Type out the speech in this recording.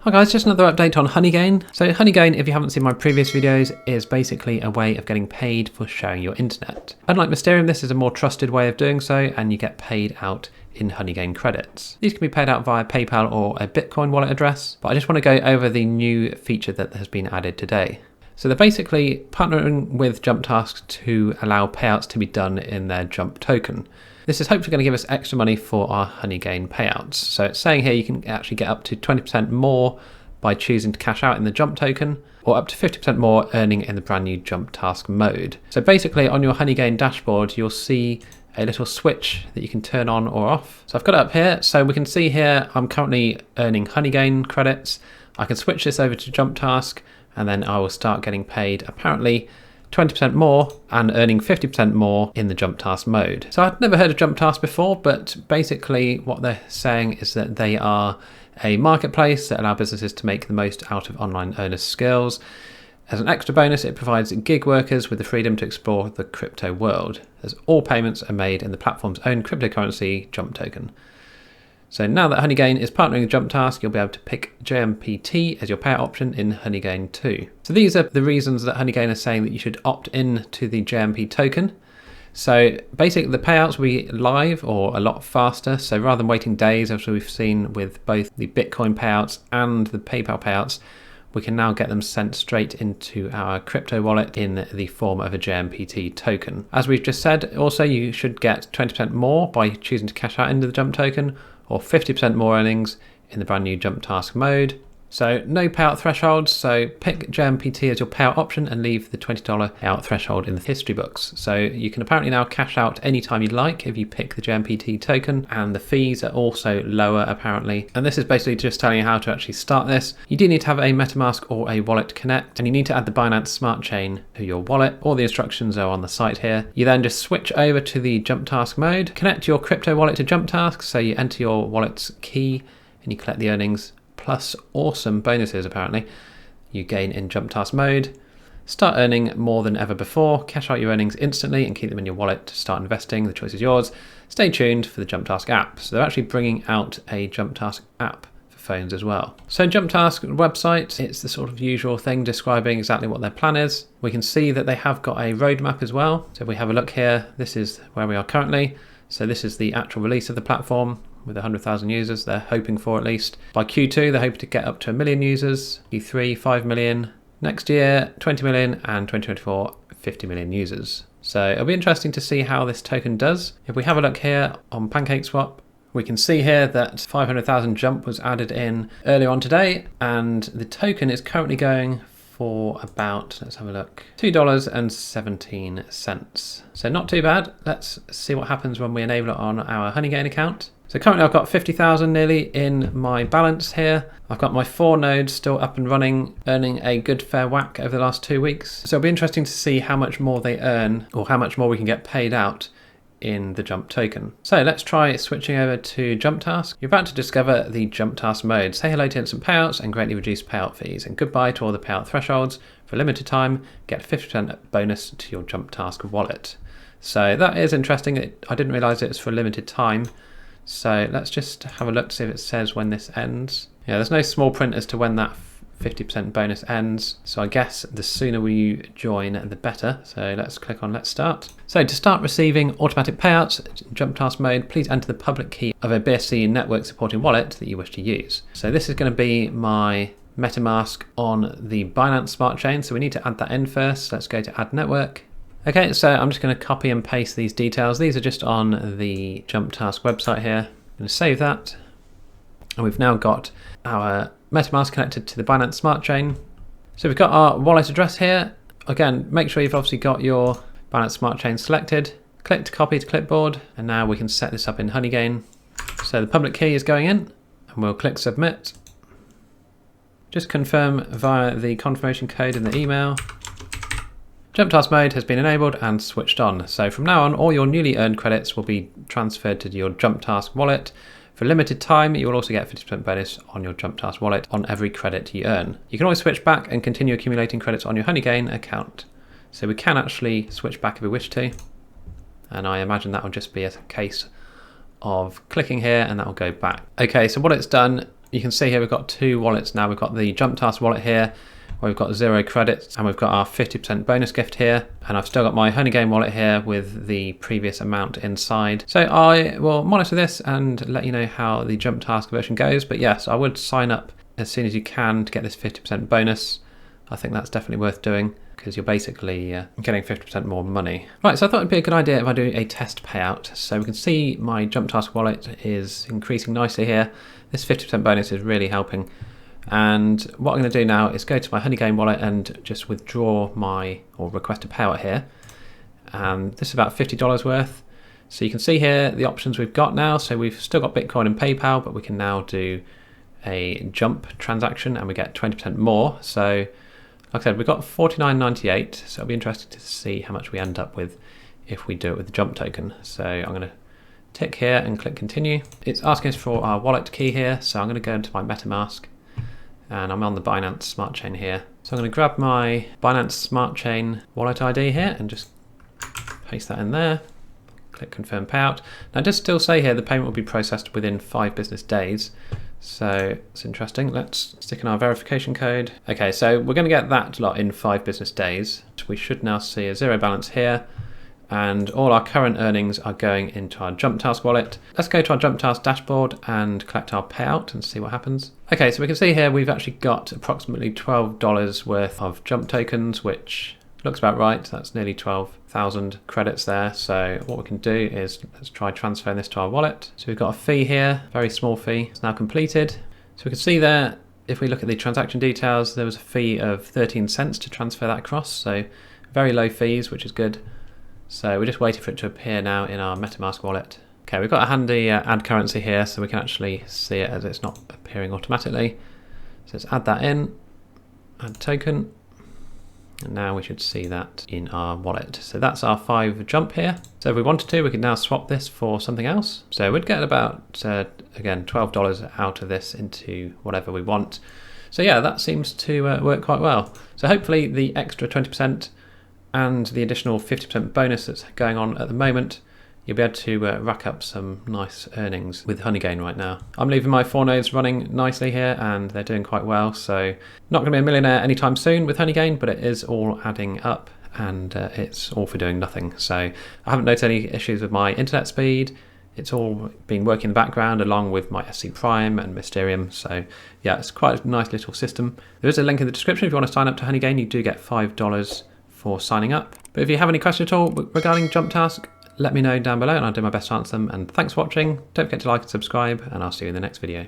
Hi guys, just another update on Honeygain. So Honeygain, if you haven't seen my previous videos, is basically a way of getting paid for sharing your internet. Unlike Mysterium, this is a more trusted way of doing so, and you get paid out in Honeygain credits. These can be paid out via PayPal or a Bitcoin wallet address, but I just want to go over the new feature that has been added today. So they're basically partnering with JumpTask to allow payouts to be done in their JumpToken. This is hopefully going to give us extra money for our Honeygain payouts. So it's saying here you can actually get up to 20% more by choosing to cash out in the JumpToken, or up to 50% more earning in the brand new JumpTask mode. So basically on your Honeygain dashboard, you'll see a little switch that you can turn on or off. So I've got it up here. So we can see here, I'm currently earning Honeygain credits. I can switch this over to JumpTask, and then I will start getting paid apparently 20% more and earning 50% more in the JumpTask mode. So I'd never heard of JumpTask before, but basically what they're saying is that they are a marketplace that allow businesses to make the most out of online earners' skills. As an extra bonus, it provides gig workers with the freedom to explore the crypto world, as all payments are made in the platform's own cryptocurrency, JumpToken. So now that Honeygain is partnering with JumpTask, you'll be able to pick JMPT as your payout option in Honeygain too. So these are the reasons that Honeygain is saying that you should opt in to the JMP token. So basically the payouts will be live or a lot faster. So rather than waiting days, as we've seen with both the Bitcoin payouts and the PayPal payouts, we can now get them sent straight into our crypto wallet in the form of a JMPT token. As we've just said, also you should get 20% more by choosing to cash out into the JumpToken, or 50% more earnings in the brand new JumpTask mode. So no payout thresholds, so pick JMPT as your payout option and leave the $20 payout threshold in the history books. So you can apparently now cash out anytime you like if you pick the JMPT token, and the fees are also lower apparently. And this is basically just telling you how to actually start this. You do need to have a MetaMask or a wallet connect, and you need to add the Binance Smart Chain to your wallet. All the instructions are on the site here. You then just switch over to the JumpTask mode, connect your crypto wallet to JumpTask, so you enter your wallet's key and you collect the earnings, plus awesome bonuses apparently you gain in JumpTask mode. Start earning more than ever before, cash out your earnings instantly and keep them in your wallet to start investing. The choice is yours. Stay tuned for the JumpTask app. So they're actually bringing out a JumpTask app for phones as well. So JumpTask website, it's the sort of usual thing describing exactly what their plan is. We can see that they have got a roadmap as well. So if we have a look here, this is where we are currently. So this is the actual release of the platform, with 100,000 users they're hoping for at least. By Q2, they're hoping to get up to 1 million users, Q3, 5 million, next year, 20 million, and 2024, 50 million users. So it'll be interesting to see how this token does. If we have a look here on PancakeSwap, we can see here that 500,000 jump was added in earlier on today, and the token is currently going for about, let's have a look, $2.17. So not too bad. Let's see what happens when we enable it on our Honeygain account. So currently I've got 50,000 nearly in my balance here. I've got my 4 nodes still up and running, earning a good fair whack over the last 2 weeks. So it'll be interesting to see how much more they earn, or how much more we can get paid out in the JumpToken. So let's try switching over to JumpTask. You're about to discover the JumpTask mode. Say hello to instant payouts and greatly reduced payout fees, and goodbye to all the payout thresholds. For a limited time, get 50% bonus to your JumpTask wallet. So that is interesting. I didn't realize it was for a limited time. So let's just have a look to see if it says when this ends. Yeah, there's no small print as to when that 50% bonus ends. So I guess the sooner we join, the better. So let's click on Let's Start. So to start receiving automatic payouts in JumpTask mode, please enter the public key of a BSC network supporting wallet that you wish to use. So this is going to be my MetaMask on the Binance Smart Chain. So we need to add that in first. Let's go to Add Network. Okay, so I'm just going to copy and paste these details. These are just on the JumpTask website here. I'm going to save that. And we've now got our MetaMask connected to the Binance Smart Chain. So we've got our wallet address here. Again, make sure you've obviously got your Binance Smart Chain selected. Click to copy to clipboard. And now we can set this up in Honeygain. So the public key is going in, and we'll click Submit. Just confirm via the confirmation code in the email. JumpTask mode has been enabled and switched on. So from now on, all your newly earned credits will be transferred to your JumpTask wallet. For a limited time, you will also get 50% bonus on your JumpTask wallet on every credit you earn. You can always switch back and continue accumulating credits on your Honeygain account. So we can actually switch back if we wish to. And I imagine that will just be a case of clicking here and that will go back. Okay, so what it's done you can see here we've got two wallets now. We've got the JumpTask wallet here, where we've got 0 credits, and we've got our 50% bonus gift here, and I've still got my Honeygain wallet here with the previous amount inside. So I will monitor this and let you know how the JumpTask version goes, but yes, I would sign up as soon as you can to get this 50% bonus. I think that's definitely worth doing because you're basically getting 50% more money. Right, so I thought it'd be a good idea if I do a test payout. So we can see my JumpTask wallet is increasing nicely here. This 50% bonus is really helping. And what I'm going to do now is go to my Honeygain wallet and just withdraw or request a payout here. And this is about $50 worth. So you can see here the options we've got now. So we've still got Bitcoin and PayPal, but we can now do a jump transaction and we get 20% more. So like I said, we've got $49.98. So it'll be interesting to see how much we end up with if we do it with the jump token. So I'm going to tick here and click continue. It's asking us for our wallet key here. So I'm going to go into my MetaMask. And I'm on the Binance Smart Chain here. So I'm going to grab my Binance Smart Chain wallet ID here and just paste that in there. Click confirm payout. Now it does still say here the payment will be processed within 5 business days. So it's interesting. Let's stick in our verification code. Okay, so we're going to get that lot in 5 business days. We should now see a 0 balance here. And all our current earnings are going into our JumpTask wallet. Let's go to our JumpTask dashboard and collect our payout and see what happens. Okay, so we can see here we've actually got approximately $12 worth of jump tokens, which looks about right. That's nearly 12,000 credits there. So what we can do is let's try transferring this to our wallet. So we've got a fee here, very small fee. It's now completed. So we can see there, if we look at the transaction details, there was a fee of 13 cents to transfer that across. So very low fees, which is good. So we're just waiting for it to appear now in our MetaMask wallet. Okay, we've got a handy add currency here, so we can actually see it as it's not appearing automatically. So let's add that in, add token, and now we should see that in our wallet. So that's our 5 jump here. So if we wanted to, we could now swap this for something else. So we'd get about, again, $12 out of this into whatever we want. So yeah, that seems to work quite well. So hopefully the extra 20% and the additional 50% bonus that's going on at the moment, you'll be able to rack up some nice earnings with Honeygain right now. I'm leaving my 4 nodes running nicely here and they're doing quite well. So not going to be a millionaire anytime soon with Honeygain, but it is all adding up and it's all for doing nothing. So I haven't noticed any issues with my internet speed. It's all been working in the background along with my SC Prime and Mysterium. So yeah, it's quite a nice little system. There is a link in the description if you want to sign up to Honeygain. You do get $5 for signing up. But if you have any questions at all regarding JumpTask, let me know down below and I'll do my best to answer them. And thanks for watching. Don't forget to like and subscribe, and I'll see you in the next video.